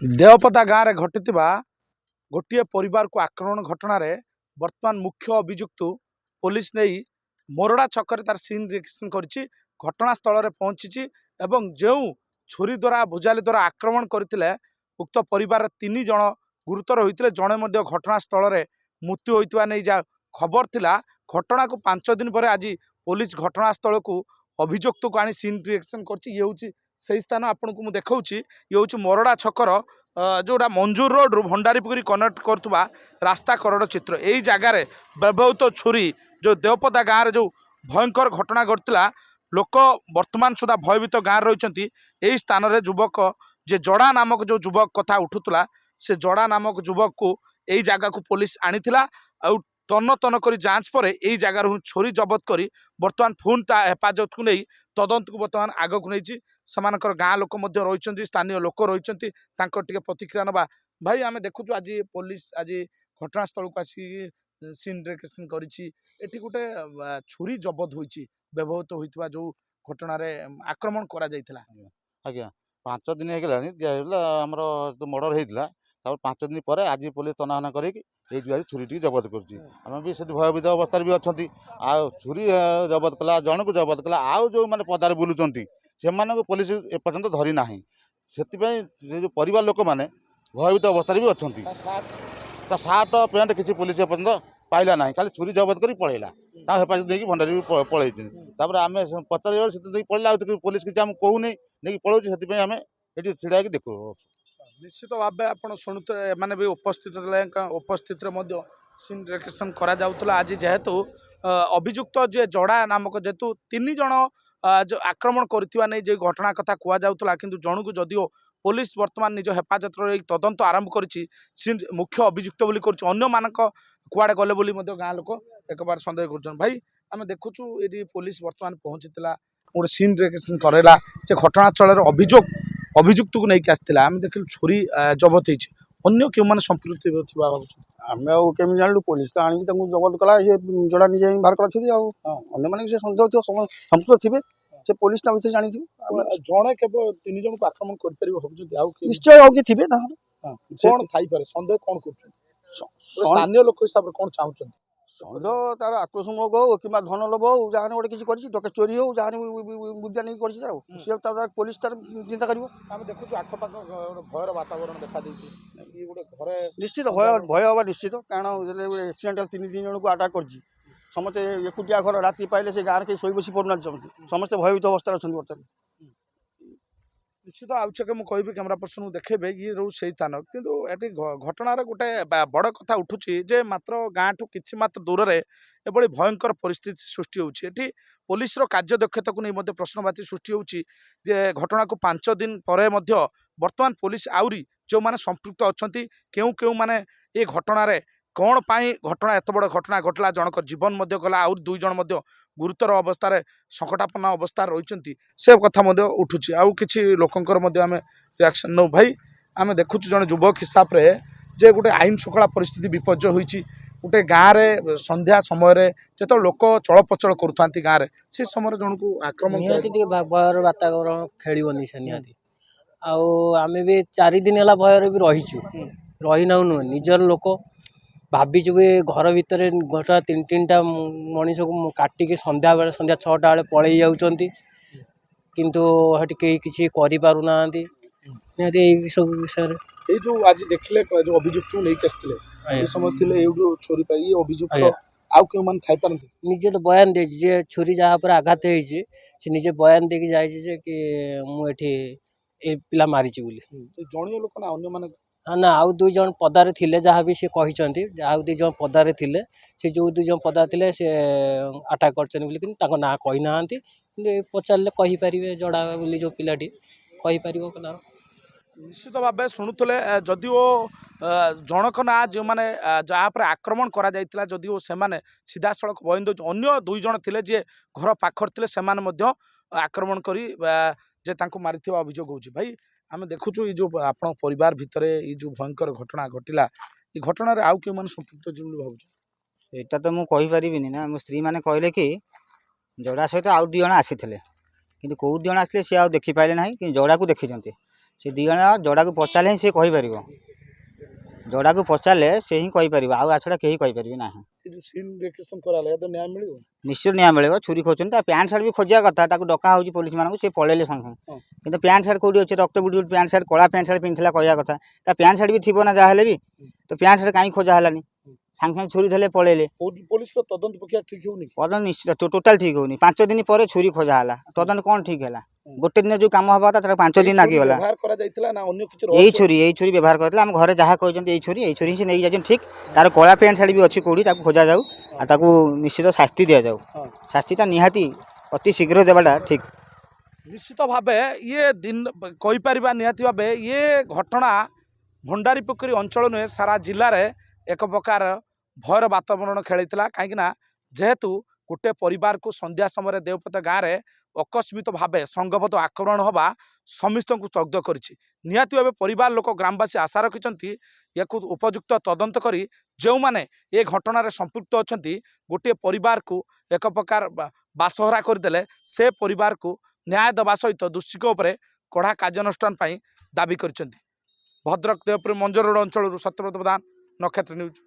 देवपदा गाँव में घटी गोटे परिवार को आक्रमण घटना वर्तमान मुख्य अभियुक्त पुलिस नहीं मोरड़ा छक तार सीन रिएक्शन करी घटनास्थल पहुंची जो छुरी द्वारा भुजाली द्वारा आक्रमण करते उक्त परिवार 3 जन गुरुतर होते जड़े घटनास्थल मृत्यु होता नहीं जहाँ खबर थिला। घटना को 5 दिन पर आज पुलिस घटनास्थल को अभियुक्त को आनी सीन रिएक्शन कर स्थान आपन को देखा ये हूँ मोरड़ा छकर जोड़ा मंजूर रोड रु भंडारीपुरी कनेक्ट करुवा रास्ता करोड़ चित्र यही जगार व्यवहृत छुरी जो देवपदा गाँव में जो भयंकर घटना घटला लोक वर्तमान सुधा भयभीत गाँव रही यही स्थान में युवक जे जड़ा नामक जो युवक कथा उठुला से जड़ा नामक युवक को यही जगह को पुलिस आनी तन्न तन्न कर जांच पर यही जगार छुरी जबत कर बर्तमान पुणी ता हेफाजत को नहीं तदंत को बर्तमान आग को नहीं सेमानकर गाँ लोक रही स्थानीय लोक रही प्रतिक्रिया नवा भाई आम देखु आज पुलिस आज घटनास्थल को आसी सीन रिएक्शन करी गोटे छुरी जबत होती व्यवहृत होता जो घटना आक्रमण करा जायतिला। आज्ञा 5 दिन होमर जो मर्डर होता 5 दिन पर आज पुलिस तनाहना कर छुरी जबत कर भयभीत अवस्था भी अच्छा आ छुरी जबत कला जन को जबत कला आउ जो मैंने पदार बुलूँ से पुलिस एपर्यंत धरी ना से जो परिवार लोक मैंने भयभीत अवस्था भी अच्छा सार्ट पैंट किसी पुलिस एपर्यंत पाइला ना खाली छुरी जबत कर पलैला हेफाजत नहीं भंडारी भी पलैर आम पचार पड़ा पुलिस किसी आम कहूनी नहीं पलाऊ से आम ये छिड़ा देखू निश्चित भाव आप शुणुते मैंने भी उपस्थित सीन रिएक्शन करा आज जेहेतु अभियुक्त जे जड़ा नामक जेहेतु 3 जन जो आक्रमण करथिबा नहीं जो घटना कथा कुआ जाउतला किंतु जणु को जदिओ पुलिस वर्तमान निज हेफाजत तदंत आरंभ करिछि मुख्य अभियुक्त बोली करछि अन्य मानक कुआडे गले बोली मध्य गाँ लोक एक बार संदेह करछन। भाई आम देखुछु ये पुलिस वर्तमान पहुंचीला गोटे सीन रिएक्शन करेला जे घटनास्थल अभियुक्त को नहीं आसला आम देख छुरी जबत होन्य क्यों मैंने संपृक्ति आम आम जानलु पुलिस तो आनी जबत कला ये जोड़ा निजे बाहर कला छुरी अन्य मैंने से सन्देह थी संपुक्त थे से पुलिस ता विषय जानी जड़े केवल 3 जन को आक्रमण कर निश्चय आउ किए थे कौन थी सन्देह कौन कर स्थानीय लोक हिसाब से कौन चाहते सन्देह तार आक्रोशमूलक हो कि धन लोभ हो जहाँ गोटे किसी डका चोरी हो जहाँ बुद्धा नहीं कर पुलिस तार चिंता कर देखु आखपाख भयर वातावरण देखा गोटे निश्चित भय भय हवा निश्चित कारण एक्सीडेंटाल 3 जन को अटाक कर समस्ते एकुटिया घर राति पाइले से गाँव के शोई बसी पड़ना समस्ते भयभीत अवस्था अच्छा बर्तमान निश्चित आउे मुझे कैमेरा पर्सन को देखेबे ये रो से स्थान किंतु ये घटनार गोटे बड़ कथा उठुची जे मात्र गाँ ठू कि मात्र दूर में एभली भयंकर परिस्थिति सृष्टि होती पुलिस कार्य दक्षता को नहीं प्रश्नवाची सृष्टि होती घटना को 5 दिन पर वर्तमान पुलिस आउरी जो माने संपृक्त अच्छा क्यों क्यों माने ये घटना कौन पाई घटना एत बड़ घटना घटला जनक जीवन गला आउ 2 जन गुरुतर अवस्था संकटापन्न अवस्था रही से कथा उठुची आउ किसी लोकंर आम रिएक्शन नौ भाई आम देखु जन युवक हिसाब से जे गोटे आईन श्रृंखला परिस्थिति विपर्य होती गोटे गाँव में संध्या समय जो लोक चलप्रचल करुता गाँव में से समय जन को आक्रमण भयर वातावरण खेलनी से निहाती आम भी 4 दिन है भयर भी रहीचु रही ना नुह निजर लोक भावीचु भी घर भितर घटना 3-3टा मनीष को काटिकी संध्या 6टा बेले पलि जाऊँच किंतु हटी कहीं किसी कर सब विषय ये जो आज देखले जो अभियुक्त नहीं आसते समय थिले छोरी पाई अभियुक्त आउ क्यों मान थाई पारंती निजे तो बयान दे जे छुरी जहाँ पर आघात होइछि से निजे बयान देके जाइछि जे कि मु एठी ए पिला मारिछि बोली जणिय लोक ना अन्य माने ना आउ 2 जन पदारे थिले जहाँ भी से कहिसंती आउ 2 जन पदारे थिले से जो 2 जन पदा थिले से अटैक करछन बोली कि ताको ना कहि नाहंती कि पचारले कहि परिबे जड़ा बोली जो पिलाटी कहि परिबो कना निश्चित भाव शुणुले जदिओ जनक ना जो मैंने जहाँ पर आक्रमण करा जाइतिला जदिओ से सीधा सड़क बंद अन्य 2 जन थिले जे घर पाखर थिले सेमाने आक्रमण करी जे तांको मारिथिबा अभियोग होउछि। भाई आम देखुचु ये जो आप परिवार भितर ये जो भयंकर घटना घटला ये घटना आउ क्यों मैंने संपृक्त भाव सेटा तो मुझे कहीपरि ना मो स्त्री मैंने कहले कि जड़ा सहित आउ 2 जन आसी कि कौ 2 जन आसते सी आ देखी पारे ना कि जड़ा को देखी से दी जण जोड़ा को पचारे सी कहीपर जोड़ा को पचारे से ही कहीपर आउ छड़ा कहीं कहीपर ना निश्चित न्याय मिले छुरी खोज पैंट सार्ट भी खोजा कथा डका हो पुलिस मानक से पलैले संगे कि पैंट सार्ट कौटी अच्छे रक्त बुड़ी पैंट सार्ट कला पैंट सार्ट पिंधला कहवा कथा पैंट सार्ट भी थी ना जहाँ भी तो पैंट सार्ट कहीं खोजा है सांगे सांगे छुरी धरले पलैले पुलिस तदंत प्रक्रिया ठीक होनी तदंत निश्चित टोटाल ठीक होनी 5 दिन पर छुरी खोजा है तदंत कौन ठीक है गोटे दिन जो कम हवा था 5 दिन आगीगला यही छुरी व्यवहार करते आम घर जहाँ कहते यही छुरी से नहीं जाए ठीक तार कला पैंट सार्ट भी अच्छी कौड़ी खोजा जाऊ निश्चित शास्ति दि जाऊ शास्तिटा निहाती अति शीघ्र देवाटा ठीक निश्चित भाव ये दिन कहीपर निहाती भाव ये घटना भंडारी पोखरी अंचल नुहे सारा जिले में एक प्रकार भयर वातावरण खेलता कहीं जेहेतु गोटे परिवार को संध्या समय देवपत गाँव में अकस्मित भाव संगबद्ध आक्रमण होगा समस्त को स्तब्ध करिछि निहाती भाव परिवार लोक ग्रामवासी आशा रखिंट या उपयुक्त तदंत करी जो माने ये घटना संपृक्त अच्छा गोटे परिवार को एक प्रकार बासहरा करदे से परिवार को न्याय देवा सहित दोषी उपरे कड़ा कार्यानुष्ठान दाबी कर भद्रक देवपुर मंजर रोड अंचल सत्यव्रत प्रधान नक्षत्र न्यूज।